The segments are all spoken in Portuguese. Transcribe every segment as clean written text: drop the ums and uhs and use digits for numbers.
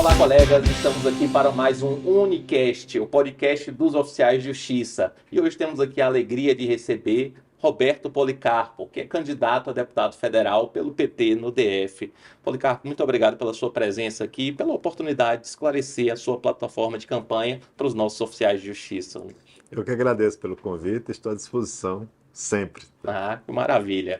Olá, colegas, estamos aqui para mais um Unicast, o podcast dos oficiais de justiça. E hoje temos aqui a alegria de receber Roberto Policarpo, que é candidato a deputado federal pelo PT no DF. Policarpo, muito obrigado pela sua presença aqui e pela oportunidade de esclarecer a sua plataforma de campanha para os nossos oficiais de justiça. Eu que agradeço pelo convite, estou à disposição sempre. Ah, que maravilha.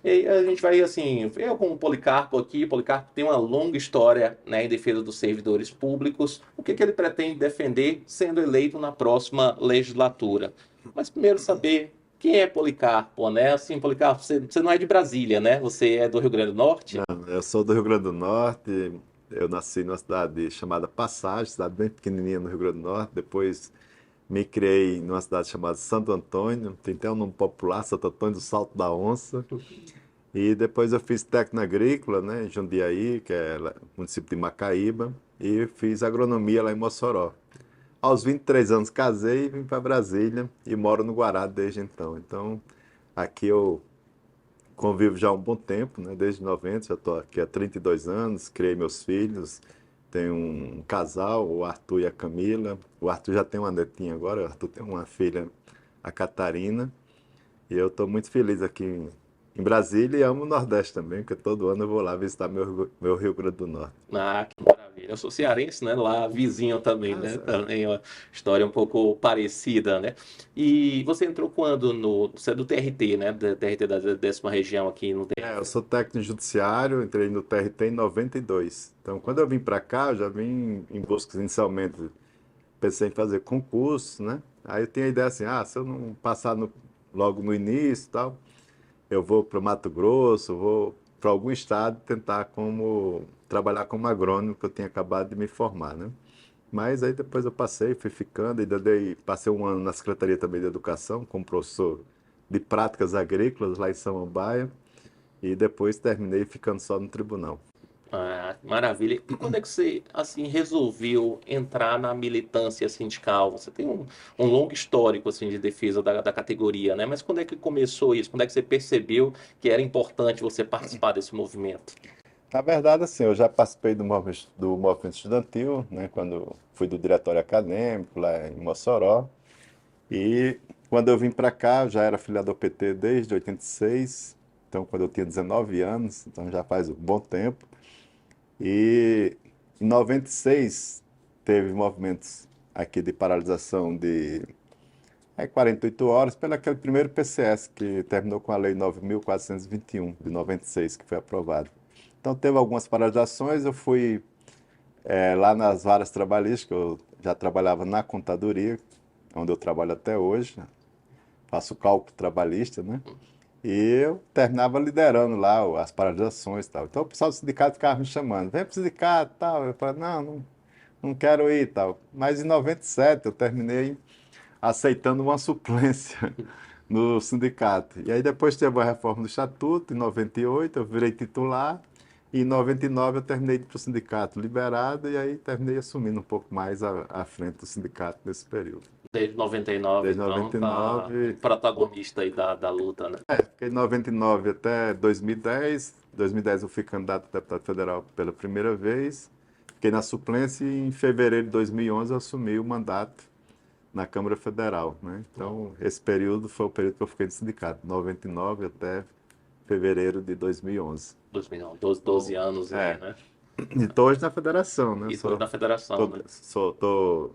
E a gente vai assim, eu com o Policarpo aqui, Policarpo tem uma longa história, né, em defesa dos servidores públicos. O que ele pretende defender sendo eleito na próxima legislatura? Mas primeiro saber quem é Policarpo, né? Assim, Policarpo, você não é de Brasília, né? Você é do Rio Grande do Norte? Não, eu sou do Rio Grande do Norte, eu nasci numa cidade chamada Passagem, cidade bem pequenininha no Rio Grande do Norte, depois me criei numa cidade chamada Santo Antônio, tem até um nome popular, Santo Antônio do Salto da Onça, e depois eu fiz técnico agrícola, né, em Jundiaí, que é município de Macaíba, e fiz agronomia lá em Mossoró. Aos 23 anos casei e vim para Brasília e moro no Guará desde então. Então, aqui eu convivo já há um bom tempo, né? Desde 90, já estou aqui há 32 anos, criei meus filhos, tenho um casal, o Arthur e a Camila. O Arthur já tem uma netinha agora, o Arthur tem uma filha, a Catarina. E eu estou muito feliz aqui em Brasília e amo o Nordeste também, porque todo ano eu vou lá visitar meu Rio Grande do Norte. Ah, que maravilha. Eu sou cearense, né? Lá vizinho também, Ah, né? sério? Também uma história um pouco parecida, né? E você entrou quando no... Você é do TRT, né? Da TRT da 10ª região aqui no Eu DF. sou técnico judiciário, entrei no TRT em 92. Então, quando eu vim para cá, eu já vim em busca inicialmente, pensei em fazer concurso, né? Aí eu tinha a ideia assim, se eu não passar logo no início e tal, eu vou para o Mato Grosso, vou para algum estado tentar trabalhar como agrônomo, que eu tinha acabado de me formar, né? Mas aí depois eu passei, fui ficando, passei um ano na Secretaria também de Educação, como professor de práticas agrícolas lá em Samambaia, e depois terminei ficando só no tribunal. Ah, maravilha. E quando é que você, assim, resolveu entrar na militância sindical? Você tem um longo histórico, assim, de defesa da categoria, né? Mas quando é que começou isso? Quando é que você percebeu que era importante você participar desse movimento? Na verdade, assim, eu já participei do movimento estudantil, né, quando fui do diretório acadêmico lá em Mossoró. E quando eu vim para cá, eu já era filiado ao PT desde 86, então quando eu tinha 19 anos, então já faz um bom tempo. E em 96 teve movimentos aqui de paralisação de 48 horas pelo aquele primeiro PCS que terminou com a Lei 9.421 de 96, que foi aprovada. Então teve algumas paralisações, eu fui lá nas varas trabalhistas, que eu já trabalhava na contadoria, onde eu trabalho até hoje, faço cálculo trabalhista, né? E eu terminava liderando lá as paralisações e tal. Então o pessoal do sindicato ficava me chamando, vem pro sindicato e tal. Eu falei, não quero ir e tal. Mas em 97 eu terminei aceitando uma suplência no sindicato. E aí depois teve a reforma do estatuto, em 98 eu virei titular, e em 99 eu terminei para o sindicato liberado, e aí terminei assumindo um pouco mais a frente do sindicato nesse período. Desde 99, Desde então, tá 99, protagonista aí da luta, né? fiquei em 99 até 2010. 2010 eu fui candidato a deputado federal pela primeira vez. Fiquei na suplência e em fevereiro de 2011 eu assumi o mandato na Câmara Federal, né? Então, esse período foi o período que eu fiquei no sindicato, 99 até fevereiro de 2011. 2009, 12 anos aí, É, né? e estou hoje na federação, né? E tudo na federação, né? Tô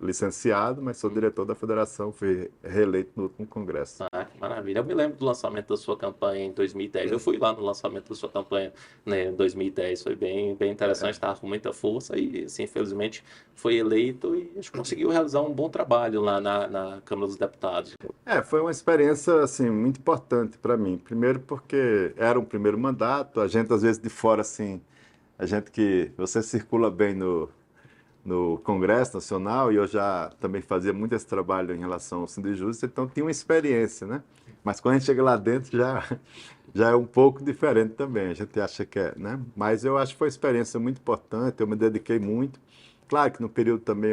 licenciado, mas sou Hum. diretor da federação, fui reeleito no último congresso. Ah, que maravilha. Eu me lembro do lançamento da sua campanha em 2010. Eu fui lá no lançamento da sua campanha, né, em 2010. Foi bem interessante, estava com muita força e, assim, infelizmente, foi eleito e acho que conseguiu realizar um bom trabalho lá na Câmara dos Deputados. Foi uma experiência assim muito importante para mim. Primeiro porque era um primeiro mandato, a gente às vezes de fora assim, a gente que você circula bem no Congresso Nacional e eu já também fazia muito esse trabalho em relação ao Sindijus, então tinha uma experiência, né? Mas quando a gente chega lá dentro já é um pouco diferente também. A gente acha que é, né? Mas eu acho que foi uma experiência muito importante, eu me dediquei muito. Claro que no período também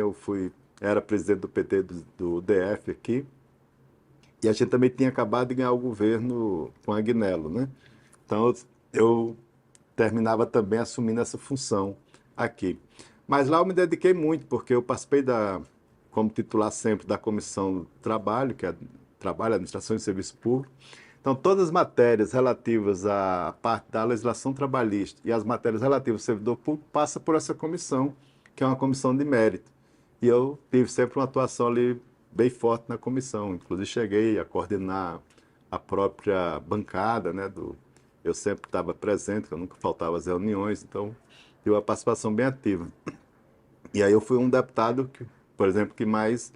era presidente do PT do DF aqui. E a gente também tinha acabado de ganhar o governo com a Agnello, né? Então eu terminava também assumindo essa função aqui. Mas lá eu me dediquei muito, porque eu participei como titular sempre da Comissão do Trabalho, que é Trabalho, Administração e Serviço Público. Então, todas as matérias relativas à parte da legislação trabalhista e as matérias relativas ao servidor público passam por essa comissão, que é uma comissão de mérito. E eu tive sempre uma atuação ali bem forte na comissão. Inclusive, cheguei a coordenar a própria bancada, né? Eu sempre estava presente, eu nunca faltava às reuniões, então tive uma participação bem ativa. E aí eu fui um deputado, por exemplo, que mais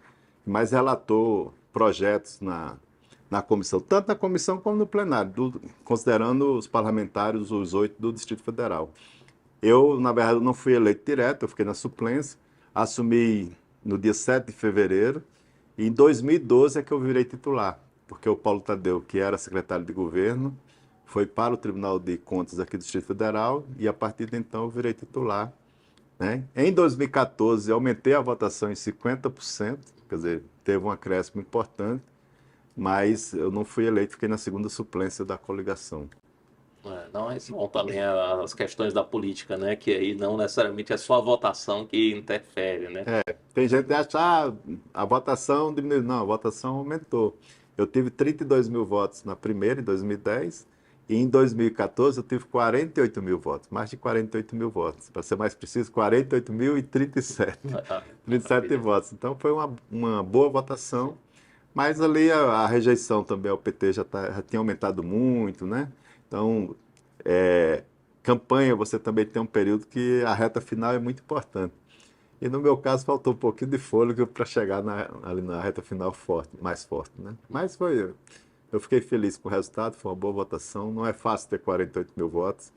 relatou projetos na comissão, tanto na comissão como no plenário, considerando os parlamentares, os 8 do Distrito Federal. Eu, na verdade, não fui eleito direto, eu fiquei na suplência, assumi no dia 7 de fevereiro, e em 2012 é que eu virei titular, porque o Paulo Tadeu, que era secretário de governo, foi para o Tribunal de Contas aqui do Distrito Federal, e a partir de então eu virei titular, né? Em 2014, eu aumentei a votação em 50%, quer dizer, teve um acréscimo importante, mas eu não fui eleito, fiquei na segunda suplência da coligação. Não, é bom também as questões da política, né? Que aí não necessariamente é só a votação que interfere, né? Tem gente que acha, a votação diminuiu. Não, a votação aumentou. Eu tive 32 mil votos na primeira, em 2010, e em 2014 eu tive 48 mil votos, mais de 48 mil votos. Para ser mais preciso, 48.037. Ah, 37 votos. Então foi uma boa votação, mas ali a rejeição também ao PT já tinha aumentado muito, né? Então, campanha você também tem um período que a reta final é muito importante. E no meu caso faltou um pouquinho de fôlego para chegar ali na reta final forte, mais forte, né? Mas eu fiquei feliz com o resultado, foi uma boa votação. Não é fácil ter 48 mil votos,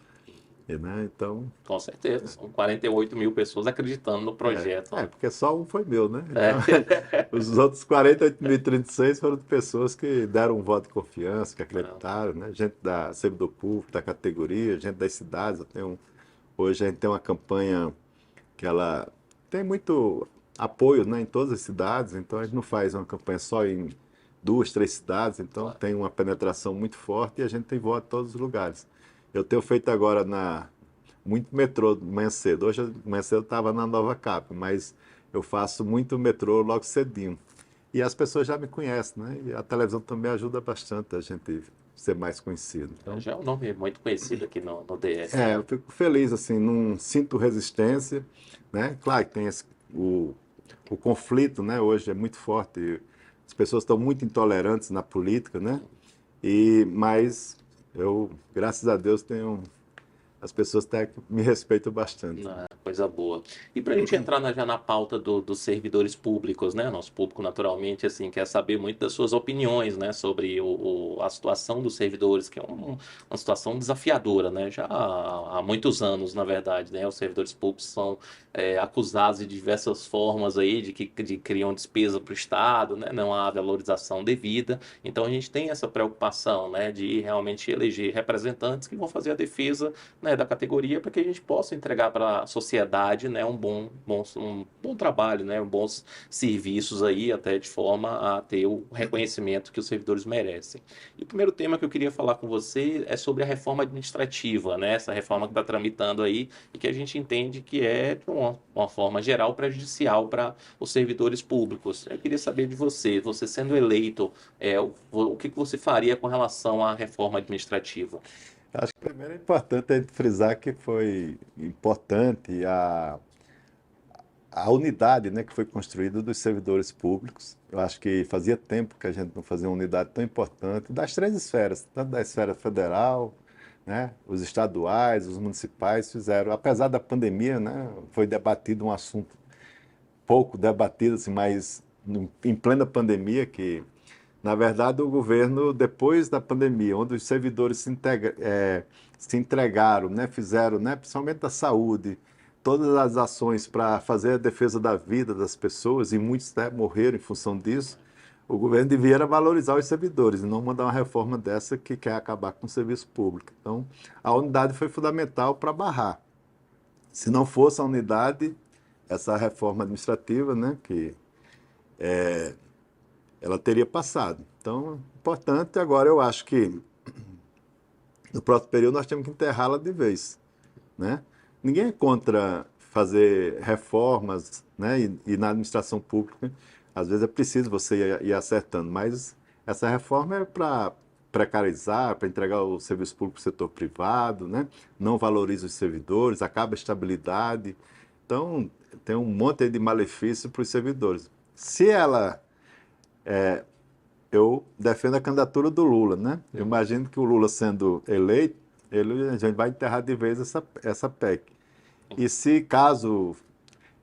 né? Então, com certeza, são 48 mil pessoas acreditando no projeto. porque só um foi meu, né? É. Então, os outros 48.036 foram de pessoas que deram um voto de confiança, que acreditaram, né? Gente da servidor público, da categoria, gente das cidades. Hoje a gente tem uma campanha que ela tem muito apoio, né, em todas as cidades, então a gente não faz uma campanha só em 2, 3 cidades, então tem uma penetração muito forte e a gente tem voto em todos os lugares. Eu tenho feito agora muito metrô de manhã cedo. Hoje, de manhã cedo eu estava na Nova Cap, mas eu faço muito metrô logo cedinho. E as pessoas já me conhecem, né? E a televisão também ajuda bastante a gente ser mais conhecido. Então, Já é um nome muito conhecido aqui no DF, eu né? fico feliz, assim, não sinto resistência, né? Claro que tem o conflito, né? Hoje é muito forte, as pessoas estão muito intolerantes na política, né? Mas eu, graças a Deus, as pessoas até que me respeitam bastante. Coisa boa. E para a gente entrar já na pauta dos servidores públicos, né? Nosso público, naturalmente, assim, quer saber muito das suas opiniões, né? Sobre a situação dos servidores, que é uma situação desafiadora, né? Já há muitos anos, na verdade, né? Os servidores públicos são acusados de diversas formas aí, de criam despesa para o Estado, né? Não há valorização devida. Então, a gente tem essa preocupação, né? De realmente eleger representantes que vão fazer a defesa, né, da categoria para que a gente possa entregar para a sociedade, né, um bom trabalho, né, bons serviços aí, até de forma a ter o reconhecimento que os servidores merecem. E o primeiro tema que eu queria falar com você é sobre a reforma administrativa, né, essa reforma que está tramitando aí e que a gente entende que é, de uma forma geral, prejudicial para os servidores públicos. Eu queria saber de você sendo eleito, o que você faria com relação à reforma administrativa? Acho que primeiro é importante a gente frisar que foi importante a unidade, né, que foi construída dos servidores públicos. Eu acho que fazia tempo que a gente não fazia uma unidade tão importante das 3 esferas, tanto da esfera federal, né, os estaduais, os municipais fizeram, apesar da pandemia, né, foi debatido um assunto pouco debatido, assim, mas em plena pandemia, que na verdade o governo, depois da pandemia, onde os servidores se entregaram, né, fizeram, né, principalmente da saúde, todas as ações para fazer a defesa da vida das pessoas, e muitos, né, morreram em função disso, o governo devia era valorizar os servidores e não mandar uma reforma dessa que quer acabar com o serviço público. Então, a unidade foi fundamental para barrar. Se não fosse a unidade, essa reforma administrativa, né, que ela teria passado. Então, importante. Agora, eu acho que no próximo período nós temos que enterrá-la de vez, né? Ninguém é contra fazer reformas, né? E na administração pública, às vezes é preciso você ir acertando, mas essa reforma é para precarizar, para entregar o serviço público para o setor privado, né? Não valoriza os servidores, acaba a estabilidade. Então, tem um monte aí de malefício para os servidores. Se ela eu defendo a candidatura do Lula, né? Eu imagino que o Lula sendo eleito, a gente vai enterrar de vez essa PEC. E se caso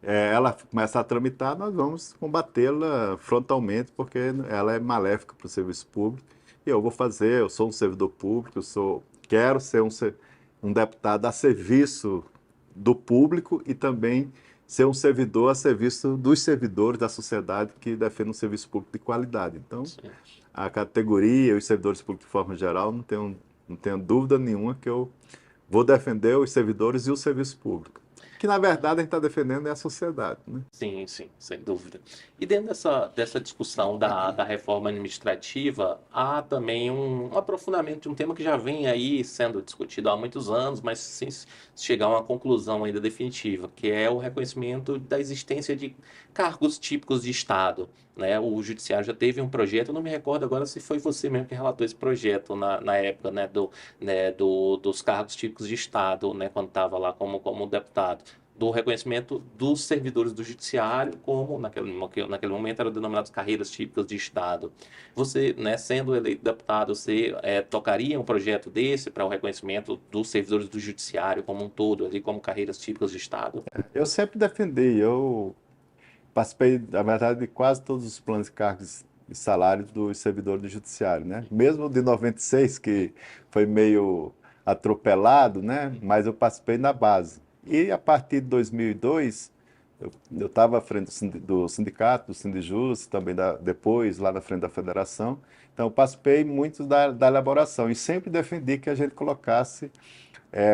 ela começar a tramitar, nós vamos combatê-la frontalmente, porque ela é maléfica para o serviço público. E eu vou fazer, eu sou um servidor público, quero ser um deputado a serviço do público e também ser um servidor a serviço dos servidores da sociedade que defende um serviço público de qualidade. Então, Sim. a categoria, os servidores públicos de forma geral, não tenho dúvida nenhuma que eu vou defender os servidores e o serviço público. Que, na verdade, a gente está defendendo é a sociedade, né? Sim, sim, sem dúvida. E dentro dessa discussão da reforma administrativa, há também um aprofundamento de um tema que já vem aí sendo discutido há muitos anos, mas sem chegar a uma conclusão ainda definitiva, que é o reconhecimento da existência de cargos típicos de Estado, né? O Judiciário já teve um projeto, eu não me recordo agora se foi você mesmo que relatou esse projeto na época, dos cargos típicos de Estado, né, quando estava lá como deputado do reconhecimento dos servidores do judiciário, como naquele momento eram denominadas carreiras típicas de Estado. Você, né, sendo eleito deputado, você tocaria um projeto desse para o reconhecimento dos servidores do judiciário como um todo, ali como carreiras típicas de Estado? Eu sempre defendi, eu participei, na verdade, de quase todos os planos de cargos e salários dos servidores do judiciário, né? Mesmo o de 96, que foi meio atropelado, né? Mas eu participei na base. E a partir de 2002, eu estava à frente do sindicato, do Sindijus, também depois lá na frente da federação. Então, eu participei muito da elaboração e sempre defendi que a gente colocasse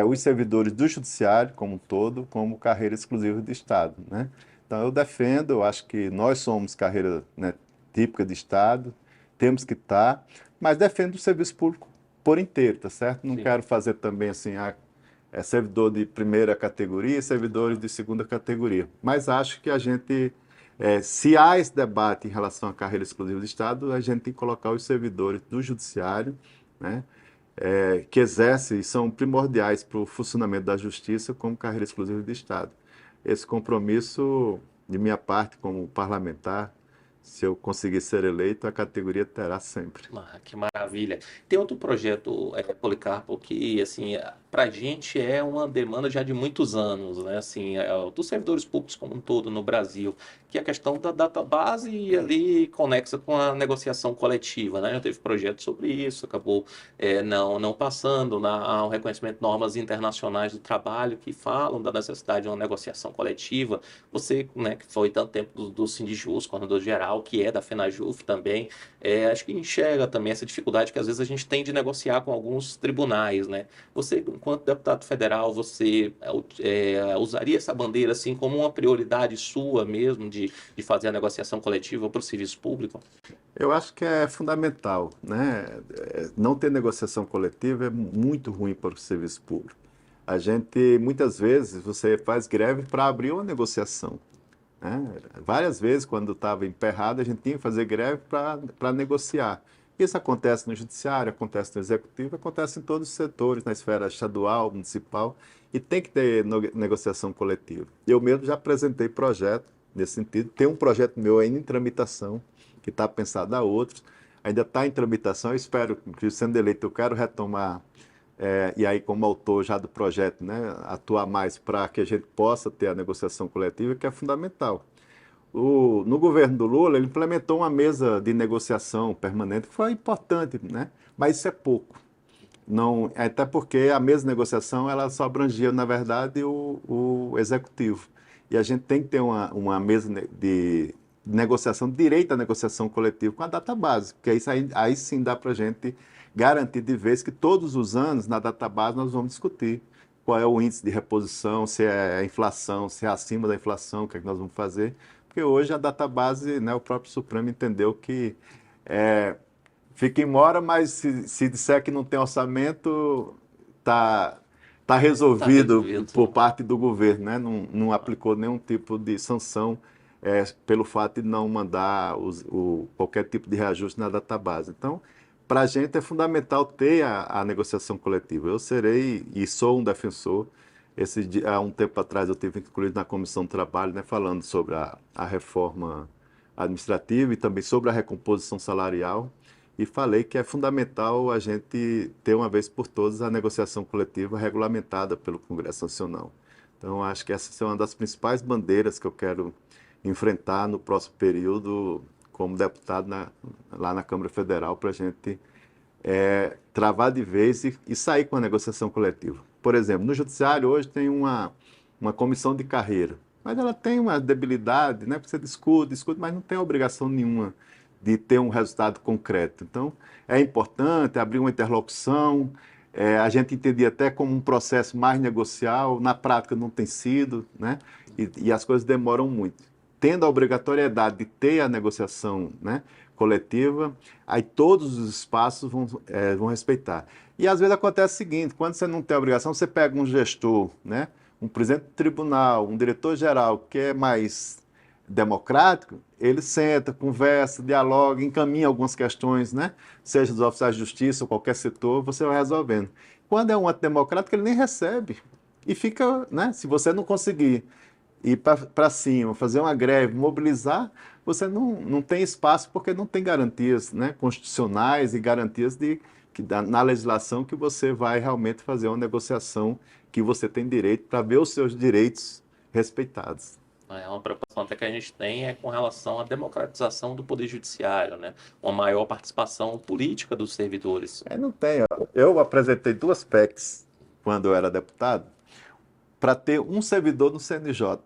os servidores do judiciário como um todo como carreira exclusiva de Estado, né? Então, eu defendo, eu acho que nós somos carreira, né, típica de Estado, temos que estar, mas defendo o serviço público por inteiro, tá certo? Não Sim. quero fazer também assim, servidor de primeira categoria e servidores de segunda categoria. Mas acho que a gente, se há esse debate em relação à carreira exclusiva de Estado, a gente tem que colocar os servidores do judiciário, né, que exercem e são primordiais para o funcionamento da justiça como carreira exclusiva de Estado. Esse compromisso, de minha parte, como parlamentar, se eu conseguir ser eleito, a categoria terá sempre. Ah, que maravilha. Tem outro projeto, Policarpo, que, assim, para a gente é uma demanda já de muitos anos, né? Assim, dos servidores públicos como um todo no Brasil, que é a questão da database e ali conexa com a negociação coletiva, né? Já teve projeto sobre isso, acabou não passando ao reconhecimento de normas internacionais do trabalho que falam da necessidade de uma negociação coletiva. Você, né, que foi tanto tempo do Sindijus, coordenador geral, que é da FENAJUF também, acho que enxerga também essa dificuldade que às vezes a gente tem de negociar com alguns tribunais, né? Você, enquanto deputado federal, você usaria essa bandeira assim como uma prioridade sua mesmo de fazer a negociação coletiva para o serviço público? Eu acho que é fundamental, né? Não ter negociação coletiva é muito ruim para o serviço público. A gente, muitas vezes, você faz greve para abrir uma negociação, né? Várias vezes, quando estava emperrado, a gente tinha que fazer greve para negociar. Isso acontece no judiciário, acontece no executivo, acontece em todos os setores, na esfera estadual, municipal, e tem que ter negociação coletiva. Eu mesmo já apresentei projeto nesse sentido. Tem um projeto meu ainda em tramitação, que está pensado a outros, ainda está em tramitação. Eu espero, que sendo eleito, eu quero retomar, e aí como autor já do projeto, né, atuar mais para que a gente possa ter a negociação coletiva, que é fundamental. No governo do Lula, ele implementou uma mesa de negociação permanente, que foi importante, né? Mas isso é pouco. Não, até porque a mesa de negociação ela só abrangia, na verdade, o executivo. E a gente tem que ter uma mesa de negociação, direito à negociação coletiva com a database, porque aí sim dá para a gente garantir de vez que todos os anos, na database, nós vamos discutir qual é o índice de reposição, se é a inflação, se é acima da inflação, o que é que nós vamos fazer. Porque hoje a database, né, o próprio Supremo entendeu que fica em mora, mas se disser que não tem orçamento, tá, tá resolvido resolvido. por parte do governo, né? Não aplicou nenhum tipo de sanção pelo fato de não mandar qualquer tipo de reajuste na database. Então, para a gente é fundamental ter a negociação coletiva. Eu serei e sou um defensor. Há um tempo atrás eu tive incluído na Comissão de Trabalho, né, falando sobre a reforma administrativa e também sobre a recomposição salarial. E falei que é fundamental a gente ter uma vez por todas a negociação coletiva regulamentada pelo Congresso Nacional. Então, acho que essa é uma das principais bandeiras que eu quero enfrentar no próximo período como deputado lá na Câmara Federal para a gente travar de vez e sair com a negociação coletiva. Por exemplo, no Judiciário hoje tem uma comissão de carreira, mas ela tem uma debilidade, né? Porque você discute, mas não tem obrigação nenhuma de ter um resultado concreto. Então, é importante abrir uma interlocução, a gente entendia até como um processo mais negocial, na prática não tem sido, né? E as coisas demoram muito. Tendo a obrigatoriedade de ter a negociação, né, coletiva, aí todos os espaços vão respeitar. E às vezes acontece o seguinte, quando você não tem a obrigação, você pega um gestor, né, um presidente do tribunal, um diretor-geral que é mais democrático, ele senta, conversa, dialoga, encaminha algumas questões, né, seja dos oficiais de justiça ou qualquer setor, você vai resolvendo. Quando é um antidemocrático, ele nem recebe. E fica, né, se você não conseguir ir para cima, fazer uma greve, mobilizar, você não tem espaço porque não tem garantias, né, constitucionais e garantias na legislação que você vai realmente fazer uma negociação que você tem direito para ver os seus direitos respeitados. É uma preocupação até que a gente tem com relação à democratização do Poder Judiciário, né? Uma maior participação política dos servidores. Não tem. Ó. Eu apresentei duas PECs quando eu era deputado para ter um servidor no CNJ,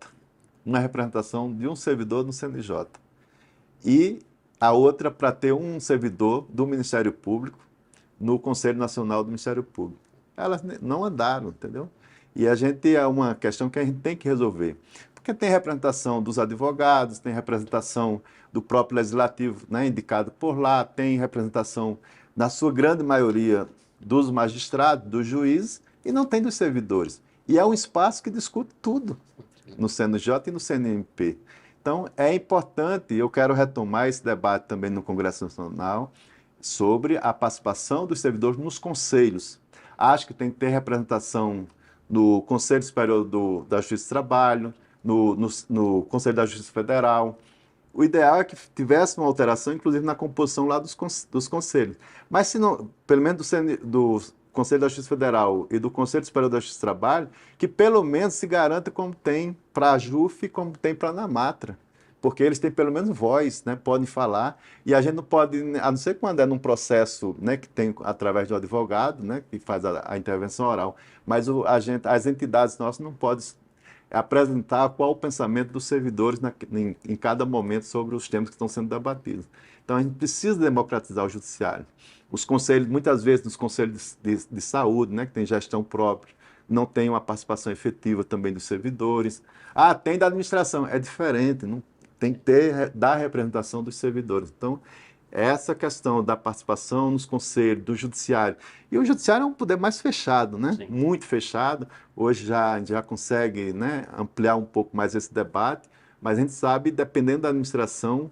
uma representação de um servidor no CNJ. E a outra para ter um servidor do Ministério Público no Conselho Nacional do Ministério Público. Elas não andaram, entendeu? E é uma questão que a gente tem que resolver. Porque tem representação dos advogados, tem representação do próprio legislativo, né, indicado por lá, tem representação, na sua grande maioria, dos magistrados, dos juízes, e não tem dos servidores. E é um espaço que discute tudo no CNJ e no CNMP. Então, é importante, eu quero retomar esse debate também no Congresso Nacional, sobre a participação dos servidores nos conselhos. Acho que tem que ter representação no Conselho Superior da Justiça do Trabalho, no Conselho da Justiça Federal. O ideal é que tivesse uma alteração, inclusive na composição lá dos conselhos. Mas se não, pelo menos do Conselho da Justiça Federal e do Conselho Superior da Justiça do Trabalho, que pelo menos se garanta como tem para a JUF e como tem para a ANAMATRA. Porque eles têm pelo menos voz, né? Podem falar, e a gente não pode, a não ser quando é num processo, né, que tem através do advogado, né, que faz a intervenção oral, mas as entidades nossas não podem apresentar qual o pensamento dos servidores em cada momento sobre os temas que estão sendo debatidos. Então a gente precisa democratizar o judiciário. Os conselhos, muitas vezes nos conselhos de saúde, né, que tem gestão própria, não tem uma participação efetiva também dos servidores. Tem da administração, é diferente, não tem que ter da representação dos servidores. Então, essa questão da participação nos conselhos, do judiciário. E o judiciário é um poder mais fechado, né? Sim. Muito fechado. Hoje já consegue, né, ampliar um pouco mais esse debate, mas a gente sabe, dependendo da administração,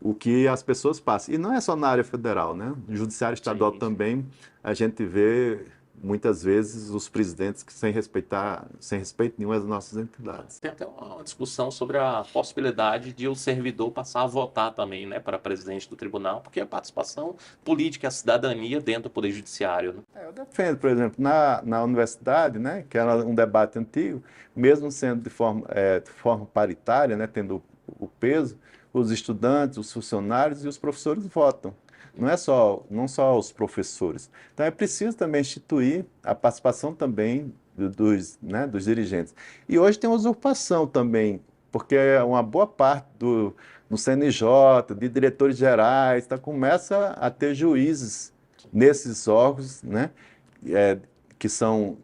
o que as pessoas passam. E não é só na área federal, né? No judiciário estadual também, a gente vê muitas vezes os presidentes que sem respeito nenhum às nossas entidades. Tem até uma discussão sobre a possibilidade de o servidor passar a votar também, né, para presidente do tribunal, porque a participação política, a cidadania dentro do Poder Judiciário. Né? Eu defendo, por exemplo, na universidade, né, que era um debate antigo, mesmo sendo de forma paritária, né, tendo o peso, os estudantes, os funcionários e os professores votam. Não só os professores. Então é preciso também instituir a participação também dos dirigentes. E hoje tem uma usurpação também, porque uma boa parte no CNJ, de diretores gerais, começa a ter juízes nesses órgãos, né,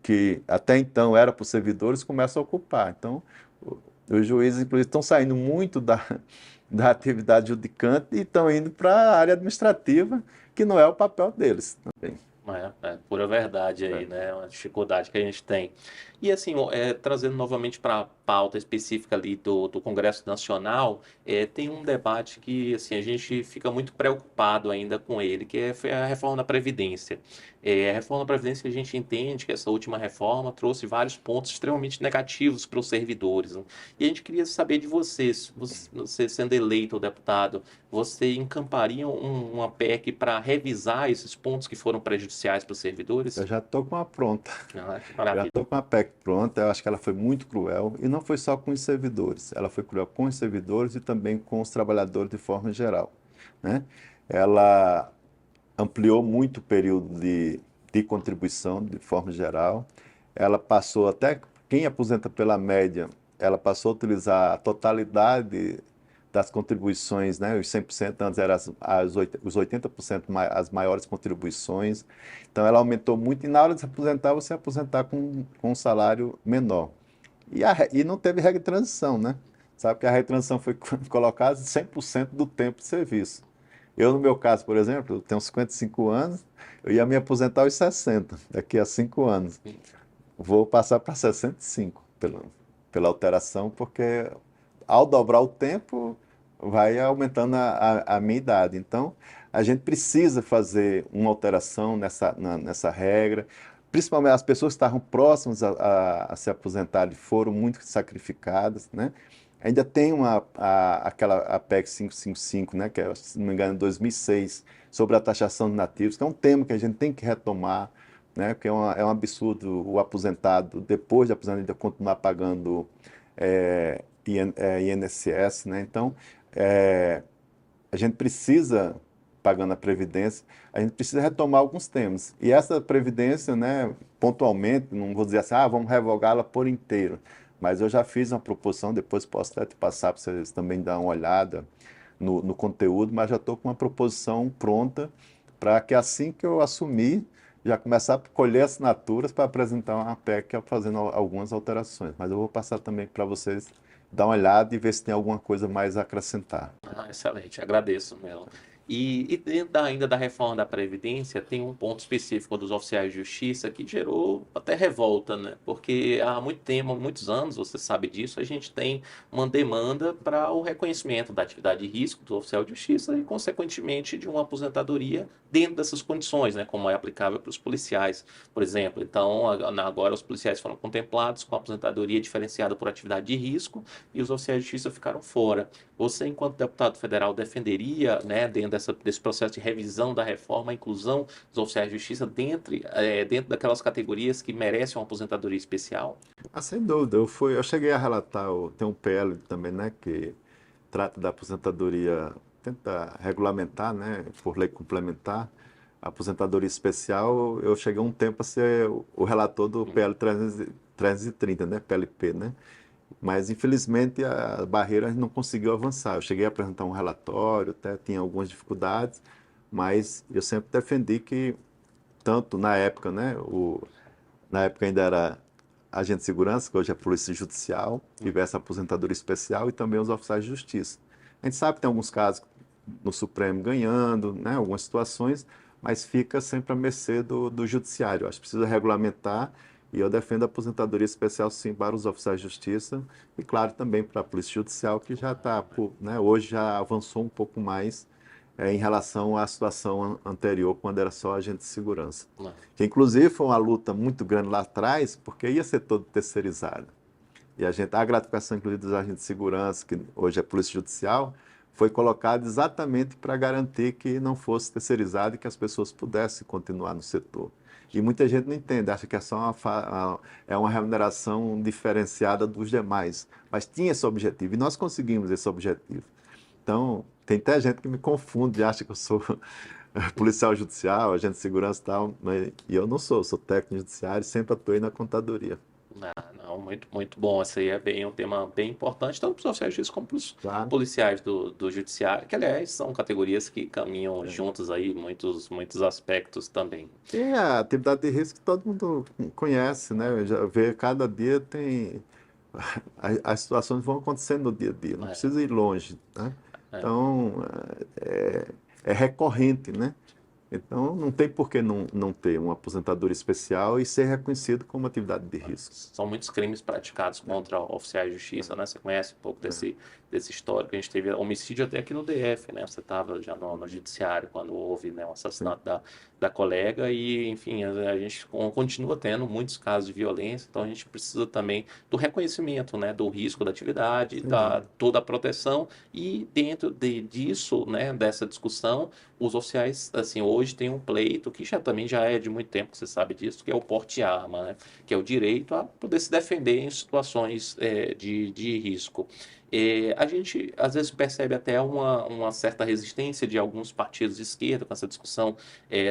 que até então era para os servidores, começam a ocupar. Então, os juízes, inclusive, estão saindo muito da atividade judicante e estão indo para a área administrativa, que não é o papel deles também. É pura verdade aí, É. né? Uma dificuldade que a gente tem. E assim, trazendo novamente para a pauta específica ali do Congresso Nacional, tem um debate que assim, a gente fica muito preocupado ainda com ele, que foi a reforma da Previdência. A reforma da Previdência que a gente entende que essa última reforma trouxe vários pontos extremamente negativos para os servidores, né? E a gente queria saber de vocês, você sendo eleito deputado, você encamparia uma PEC para revisar esses pontos que foram prejudiciais para os Eu servidores? já estou com a pronta. Ah, que Já maravilha. estou com a PEC pronta. Eu acho que ela foi muito cruel. E não foi só com os servidores. Ela foi cruel com os servidores e também com os trabalhadores de forma geral, né? Ela ampliou muito o período de contribuição de forma geral. Ela passou até, quem aposenta pela média, ela passou a utilizar a totalidade das contribuições, né? Os 100% antes eram os 80% as maiores contribuições. Então ela aumentou muito e na hora de se aposentar, você aposentar com um salário menor. E não teve regra de transição, né? Sabe que a regra de transição foi colocada 100% do tempo de serviço. Eu, no meu caso, por exemplo, eu tenho 55 anos, eu ia me aposentar aos 60, daqui a 5 anos. Vou passar para 65 pela alteração, porque ao dobrar o tempo, vai aumentando a minha idade. Então, a gente precisa fazer uma alteração nessa regra. Principalmente as pessoas que estavam próximas a se aposentarem foram muito sacrificadas, né? Ainda tem aquela PEC 555, né, que é, se não me engano, em 2006, sobre a taxação de nativos, que é um tema que a gente tem que retomar, né, porque é um absurdo o aposentado, depois de aposentado, ainda continuar pagando INSS, né? Então, é, a gente precisa, pagando a Previdência, a gente precisa retomar alguns temas. E essa Previdência, né, pontualmente, não vou dizer assim, vamos revogá-la por inteiro, mas eu já fiz uma proposição, depois posso até te passar para vocês também dar uma olhada no conteúdo, mas já estou com uma proposição pronta para que assim que eu assumir, já começar a colher assinaturas para apresentar uma PEC fazendo algumas alterações. Mas eu vou passar também para vocês dar uma olhada e ver se tem alguma coisa mais a acrescentar. Ah, excelente, agradeço, Melo. E dentro ainda da reforma da Previdência, tem um ponto específico dos oficiais de justiça que gerou até revolta, né? Porque há muito tempo, há muitos anos, você sabe disso, a gente tem uma demanda para o reconhecimento da atividade de risco do oficial de justiça e, consequentemente, de uma aposentadoria dentro dessas condições, né? Como é aplicável para os policiais, por exemplo. Então, agora os policiais foram contemplados com a aposentadoria diferenciada por atividade de risco e os oficiais de justiça ficaram fora. Você, enquanto deputado federal, defenderia, né, dentro desse processo de revisão da reforma, a inclusão dos oficiais de justiça dentro daquelas categorias que merecem uma aposentadoria especial? Sem dúvida, eu cheguei a relatar, tem um PL também, né, que trata da aposentadoria, tenta regulamentar, né, por lei complementar, a aposentadoria especial. Eu cheguei um tempo a ser o relator do PL 330, né, PLP, né, mas infelizmente a barreira não conseguiu avançar. Eu cheguei a apresentar um relatório, até tinha algumas dificuldades, mas eu sempre defendi que, tanto na época, né, na época ainda era agente de segurança, que hoje é polícia judicial, tivesse aposentadoria especial e também os oficiais de justiça. A gente sabe que tem alguns casos no Supremo ganhando, né, algumas situações, mas fica sempre à mercê do judiciário. Acho que precisa regulamentar e eu defendo a aposentadoria especial sim para os oficiais de justiça e claro também para a polícia judicial que já está, né, hoje já avançou um pouco mais em relação à situação anterior, quando era só agente de segurança. Não. Que inclusive foi uma luta muito grande lá atrás, porque ia ser todo terceirizado. E a gratificação, inclusive, dos agentes de segurança, que hoje é Polícia Judicial, foi colocada exatamente para garantir que não fosse terceirizado e que as pessoas pudessem continuar no setor. E muita gente não entende, acha que é só uma remuneração diferenciada dos demais. Mas tinha esse objetivo, e nós conseguimos esse objetivo. Então, tem até gente que me confunde, acha que eu sou policial judicial, agente de segurança e tal, e eu não sou técnico judiciário, sempre atuei na contadoria. Não, muito, muito bom. Esse aí é um tema bem importante, tanto para os oficiais de justiça como para os Claro. policiais do judiciário, que, aliás, são categorias que caminham É. juntos aí em muitos aspectos também. E a atividade de risco todo mundo conhece, né? Já vê, cada dia tem. As situações vão acontecendo no dia a dia, não É, precisa ir longe, né? é, Então, é recorrente, né? Então, não tem por que não ter uma aposentadoria especial e ser reconhecido como atividade de risco. São muitos crimes praticados contra oficiais de justiça, né? Você conhece um pouco desse histórico. A gente teve homicídio até aqui no DF, né? Você estava já no judiciário quando houve, né, o Sim, assassinato da colega e, enfim, a gente continua tendo muitos casos de violência, então a gente precisa também do reconhecimento, né, do risco da atividade, sem dúvida. toda a proteção e dentro disso, né, dessa discussão, os oficiais, assim, hoje tem um pleito que também já é de muito tempo, você sabe disso, que é o porte de arma, né? Que é o direito a poder se defender em situações de risco. A gente às vezes percebe até uma certa resistência de alguns partidos de esquerda com essa discussão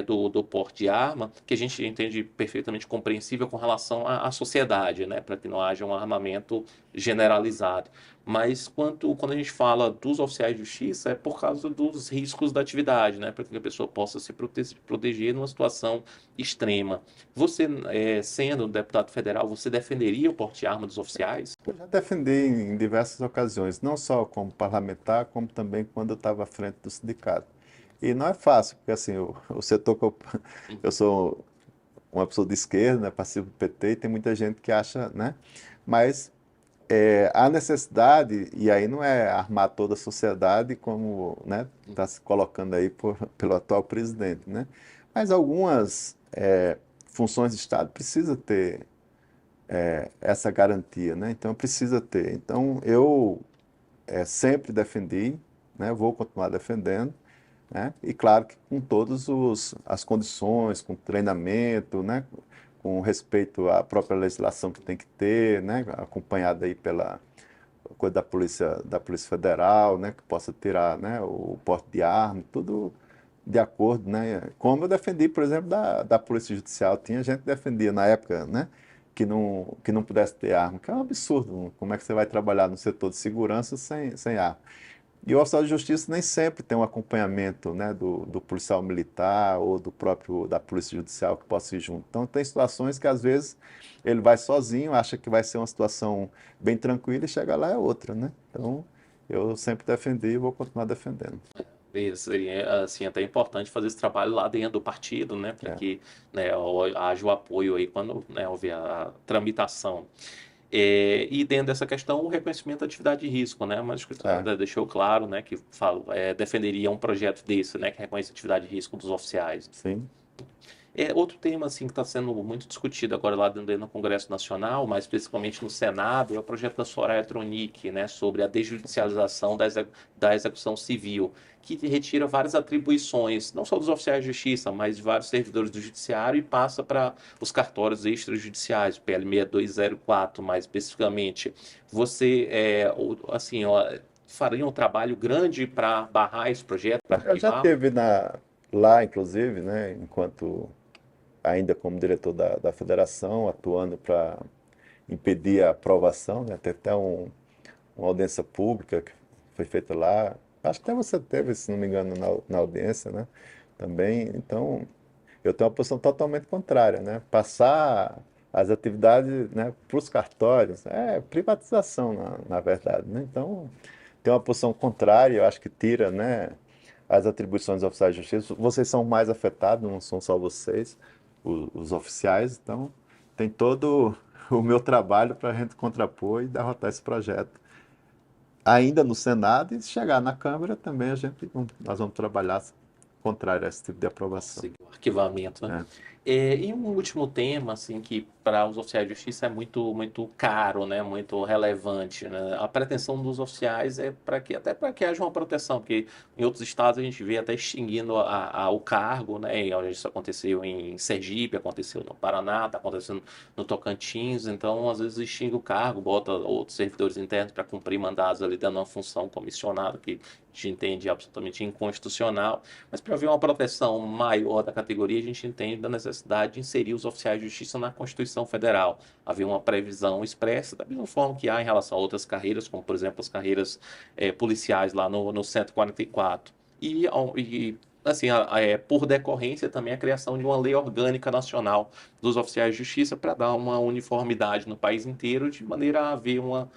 do porte de arma, que a gente entende perfeitamente compreensível com relação à sociedade, né, para que não haja um armamento generalizado. Mas quando a gente fala dos oficiais de justiça, é por causa dos riscos da atividade, né, para que a pessoa possa se proteger numa situação extrema. Você, sendo deputado federal, você defenderia o porte de arma dos oficiais? Eu já defendi em diversas ocasiões, não só como parlamentar, como também quando eu estava à frente do sindicato. E não é fácil, porque assim, o setor que eu sou uma pessoa de esquerda, né, participo do PT, e tem muita gente que acha, né? Mas há necessidade, e aí não é armar toda a sociedade como, né, está se colocando aí pelo atual presidente, né? Mas algumas funções de Estado precisa ter essa garantia, né? Então precisa ter. Então eu sempre defendi, né? Vou continuar defendendo, né? E claro que com todas as condições, com treinamento, né? Com respeito à própria legislação que tem que ter, né? Acompanhada aí pela coisa da Polícia Federal, né? Que possa tirar, né? O porte de arma, tudo de acordo, né? Como eu defendi, por exemplo, da Polícia Judicial, tinha gente que defendia na época, né? Que não pudesse ter arma, que é um absurdo. Como é que você vai trabalhar no setor de segurança sem arma? E o oficial de justiça nem sempre tem um acompanhamento, né, do policial militar ou da polícia judicial que possa ir junto. Então, tem situações que, às vezes, ele vai sozinho, acha que vai ser uma situação bem tranquila e chega lá é outra, né? Então, eu sempre defendi e vou continuar defendendo. Seria assim, até importante fazer esse trabalho lá dentro do partido, né, para É, que, né, haja o apoio aí quando, né, houver a tramitação. E dentro dessa questão, o reconhecimento da atividade de risco, né? Mas é, deixou claro, né, que defenderia um projeto desse, né, que reconhece a atividade de risco dos oficiais. sim. Outro tema assim que está sendo muito discutido agora lá dentro do Congresso Nacional, mais especificamente no Senado, é o projeto da Soraya Tronic, né, sobre a desjudicialização da execução civil, que retira várias atribuições, não só dos oficiais de justiça, mas de vários servidores do judiciário e passa para os cartórios extrajudiciais, o PL 6204, mais especificamente. Você, assim, ó, faria um trabalho grande para barrar esse projeto, para Eu já arquivá-lo? teve lá, inclusive, né, enquanto ainda como diretor da federação, atuando para impedir a aprovação, né, tem até uma audiência pública que foi feita lá. Acho que até você teve, se não me engano, na audiência, né? Também. Então, eu tenho uma posição totalmente contrária, né? Passar as atividades, né, para os cartórios é privatização, na verdade, né? Então, tem uma posição contrária, eu acho que tira, né, as atribuições dos oficiais de justiça. Vocês são mais afetados, não são só vocês, os oficiais, então tem todo o meu trabalho para a gente contrapor e derrotar esse projeto ainda no Senado e se chegar na Câmara também nós vamos trabalhar contrário a esse tipo de aprovação. Conseguiu arquivamento, né? É, E um último tema, assim, que para os oficiais de justiça é muito, muito caro, né? Muito relevante, né? A pretensão dos oficiais é até para que haja uma proteção, porque em outros estados a gente vê até extinguindo o cargo, né? E isso aconteceu em Sergipe, aconteceu no Paraná, está acontecendo no Tocantins, então às vezes extingue o cargo, bota outros servidores internos para cumprir mandados ali dando uma função comissionada que a gente entende absolutamente inconstitucional. Mas para haver uma proteção maior da categoria, a gente entende da necessidade de inserir os oficiais de justiça na Constituição Federal. Haver uma previsão expressa, da mesma forma que há em relação a outras carreiras, como por exemplo as carreiras policiais lá no 144. Assim, por decorrência também a criação de uma lei orgânica nacional dos oficiais de justiça para dar uma uniformidade no país inteiro, de maneira a haver uma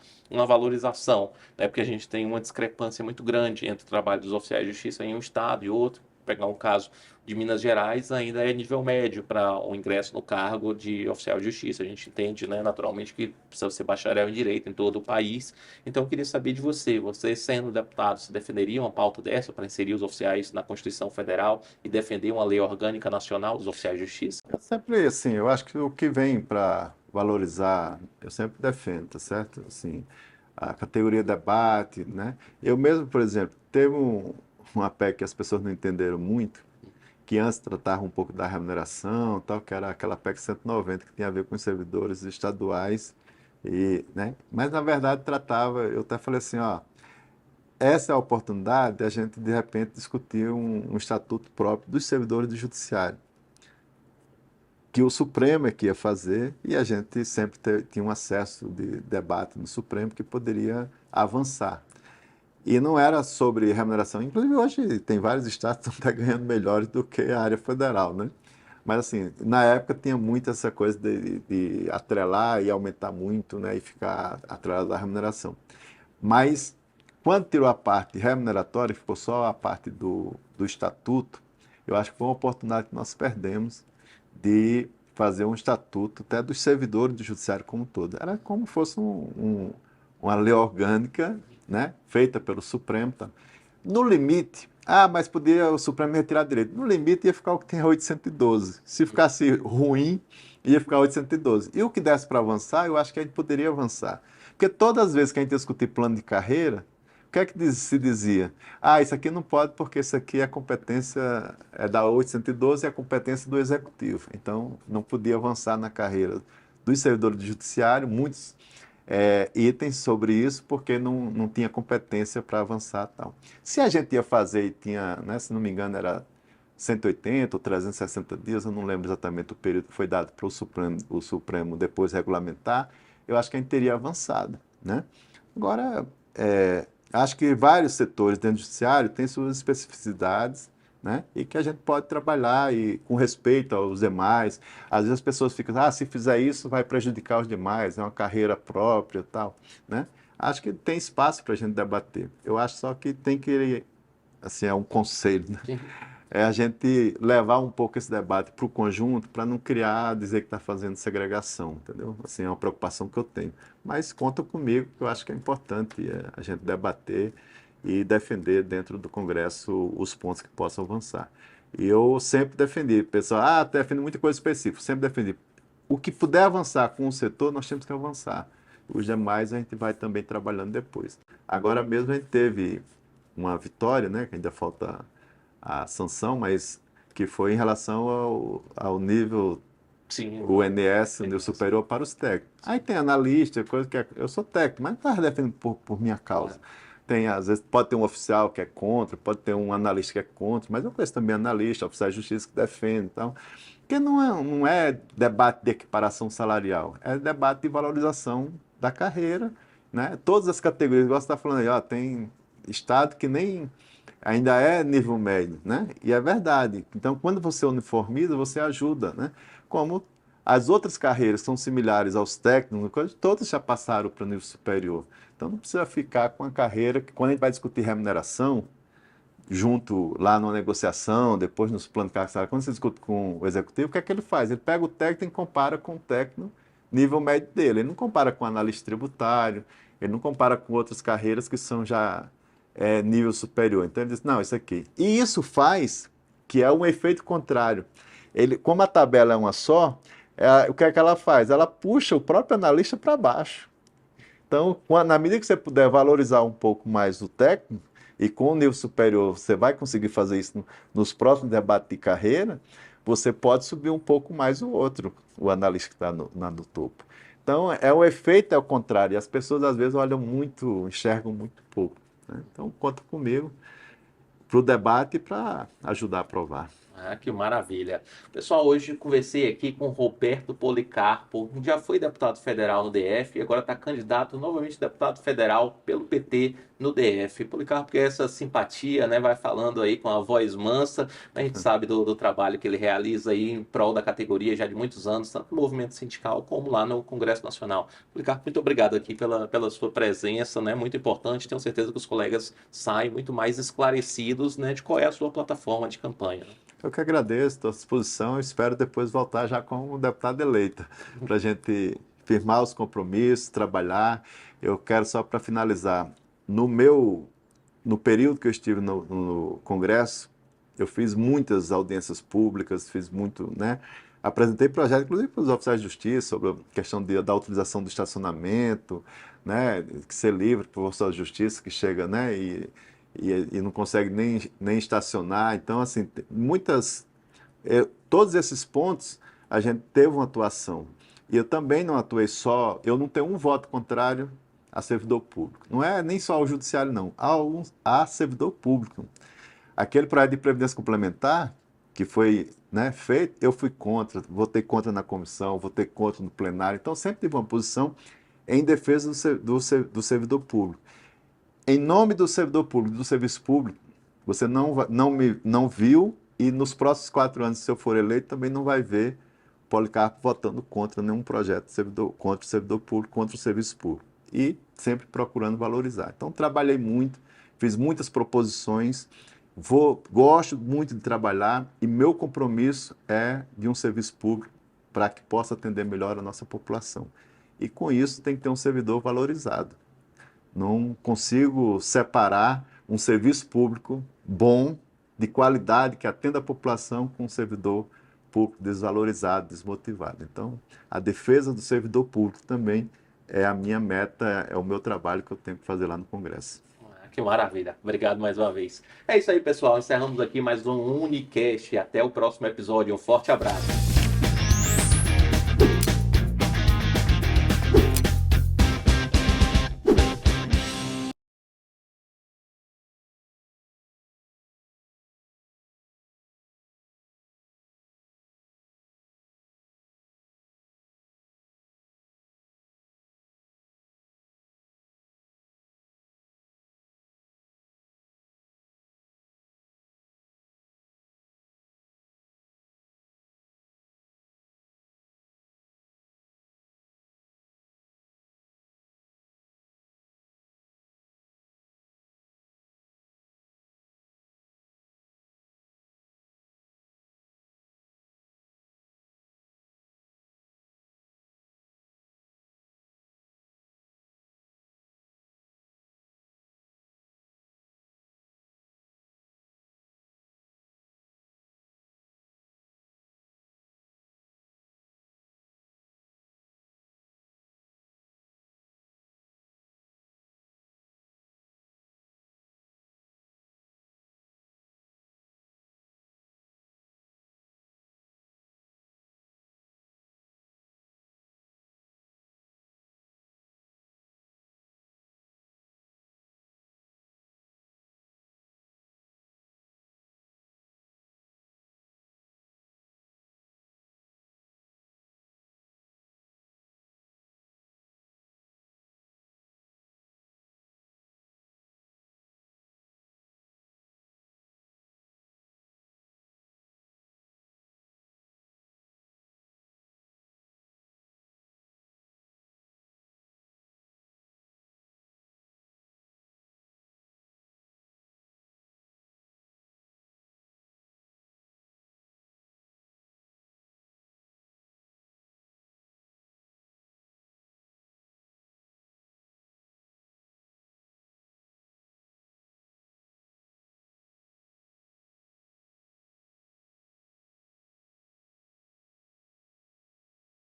valorização, né? Porque a gente tem uma discrepância muito grande entre o trabalho dos oficiais de justiça em um estado e outro. pegar um caso de Minas Gerais, ainda é nível médio para o ingresso no cargo de oficial de justiça. A gente entende, né, naturalmente, que precisa ser bacharel em direito em todo o país. Então, eu queria saber de você. Você, sendo deputado, se defenderia uma pauta dessa para inserir os oficiais na Constituição Federal e defender uma lei orgânica nacional dos oficiais de justiça? Eu sempre, assim, eu acho que o que vem para valorizar, eu sempre defendo, tá certo? Assim, a categoria debate, né? Eu mesmo, por exemplo, teve uma PEC que as pessoas não entenderam muito, que antes tratava um pouco da remuneração, tal, que era aquela PEC 190 que tinha a ver com os servidores estaduais e, né? Mas na verdade tratava, eu até falei assim, ó, essa é a oportunidade de a gente de repente discutir um estatuto próprio dos servidores do judiciário, que o Supremo é que ia fazer e a gente sempre tinha um acesso de debate no Supremo que poderia avançar. E não era sobre remuneração. Inclusive, hoje tem vários estados que estão até ganhando melhores do que a área federal, né? Mas, assim, na época tinha muito essa coisa de atrelar e aumentar muito, né? E ficar atrelado da remuneração. Mas, quando tirou a parte remuneratória e ficou só a parte do estatuto, eu acho que foi uma oportunidade que nós perdemos de fazer um estatuto até dos servidores do judiciário como um todo. Era como se fosse uma lei orgânica, né, feita pelo Supremo. Tá? No limite, mas podia o Supremo retirar direito. No limite ia ficar o que tem 812. Se ficasse ruim, ia ficar 812. E o que desse para avançar, eu acho que a gente poderia avançar. Porque todas as vezes que a gente discutir plano de carreira, o que é que se dizia? Isso aqui não pode porque isso aqui é competência, é da 812 e é competência do Executivo. Então, não podia avançar na carreira dos servidores do Judiciário, muitos itens sobre isso, porque não tinha competência para avançar e tal. Se a gente ia fazer e tinha, né, se não me engano, era 180 ou 360 dias, eu não lembro exatamente o período que foi dado para o Supremo depois regulamentar, eu acho que a gente teria avançado, né? Agora, acho que vários setores dentro do judiciário têm suas especificidades, né? E que a gente pode trabalhar e com respeito aos demais. Às vezes as pessoas ficam, se fizer isso vai prejudicar os demais, é uma carreira própria e tal, né? Acho que tem espaço para a gente debater. Eu acho só que tem que, assim, é um conselho, né? Sim. É a gente levar um pouco esse debate para o conjunto, para não dizer que está fazendo segregação, entendeu? Assim, é uma preocupação que eu tenho. Mas conta comigo, que eu acho que é importante a gente debater e defender dentro do Congresso os pontos que possam avançar. E eu sempre defendi, pessoal, defende muita coisa específica, sempre defendi. O que puder avançar com o setor, nós temos que avançar. Os demais a gente vai também trabalhando depois. Agora mesmo a gente teve uma vitória, né, que ainda falta a sanção, mas que foi em relação ao nível Sim, UNS, o nível superior para os técnicos. Aí tem analista, coisa que eu sou técnico, mas não estava defendendo por minha causa. Tem, às vezes, pode ter um oficial que é contra, pode ter um analista que é contra, mas eu conheço também analista, oficiais de justiça que defendem. Então, porque não é debate de equiparação salarial, é debate de valorização da carreira, né? Todas as categorias, igual você está falando aí, tem estado que nem ainda é nível médio, né? E é verdade. Então, quando você uniformiza, você ajuda, né? Como as outras carreiras são similares aos técnicos, todas já passaram para o nível superior. Então, não precisa ficar com a carreira que, quando a gente vai discutir remuneração, junto lá numa negociação, depois nos planos de carreira, quando você discute com o executivo, o que é que ele faz? Ele pega o técnico e compara com o técnico nível médio dele. Ele não compara com o analista tributário, ele não compara com outras carreiras que são já nível superior. Então ele diz, não, isso aqui. E isso faz que é um efeito contrário. Como a tabela é uma só, o que é que ela faz? Ela puxa o próprio analista para baixo. Então, na medida que você puder valorizar um pouco mais o técnico, e com o nível superior você vai conseguir fazer isso nos próximos debates de carreira, você pode subir um pouco mais o outro, o analista que está no topo. Então, o efeito é o contrário. E as pessoas, às vezes, olham muito, enxergam muito pouco. Né? Então, conta comigo para o debate e para ajudar a aprovar. Ah, que maravilha. Pessoal, hoje conversei aqui com Roberto Policarpo, que já foi deputado federal no DF e agora está candidato novamente a deputado federal pelo PT no DF. Policarpo, que é essa simpatia, né? Vai falando aí com a voz mansa, a gente sabe do trabalho que ele realiza aí em prol da categoria já de muitos anos, tanto no movimento sindical como lá no Congresso Nacional. Policarpo, muito obrigado aqui pela sua presença, né? Muito importante. Tenho certeza que os colegas saem muito mais esclarecidos, né, de qual é a sua plataforma de campanha. Eu que agradeço, estou à disposição e espero depois voltar já como deputado eleito, para a gente firmar os compromissos, trabalhar. Eu quero só para finalizar, no período que eu estive no Congresso, eu fiz muitas audiências públicas, fiz muito, né? Apresentei projetos, inclusive para os oficiais de justiça, sobre a questão da utilização do estacionamento, né? Que ser livre para o oficial de justiça que chega, né? E não consegue nem estacionar. Então, assim, todos esses pontos a gente teve uma atuação. E eu também não atuei só, eu não tenho um voto contrário a servidor público. Não é nem só ao judiciário, não. A servidor público. Aquele projeto de previdência complementar que foi, né, feito, eu fui contra, votei contra na comissão, votei contra no plenário. Então, sempre tive uma posição em defesa do servidor público. Em nome do servidor público, do serviço público, você não viu e nos próximos 4 anos, se eu for eleito, também não vai ver Policarpo votando contra nenhum projeto contra o servidor público, contra o serviço público. E sempre procurando valorizar. Então, trabalhei muito, fiz muitas proposições, gosto muito de trabalhar e meu compromisso é de um serviço público para que possa atender melhor a nossa população. E com isso tem que ter um servidor valorizado. Não consigo separar um serviço público bom, de qualidade, que atenda a população, com um servidor público desvalorizado, desmotivado. Então, a defesa do servidor público também é a minha meta, é o meu trabalho que eu tenho que fazer lá no Congresso. Que maravilha. Obrigado mais uma vez. É isso aí, pessoal. Encerramos aqui mais um Unicast. Até o próximo episódio. Um forte abraço.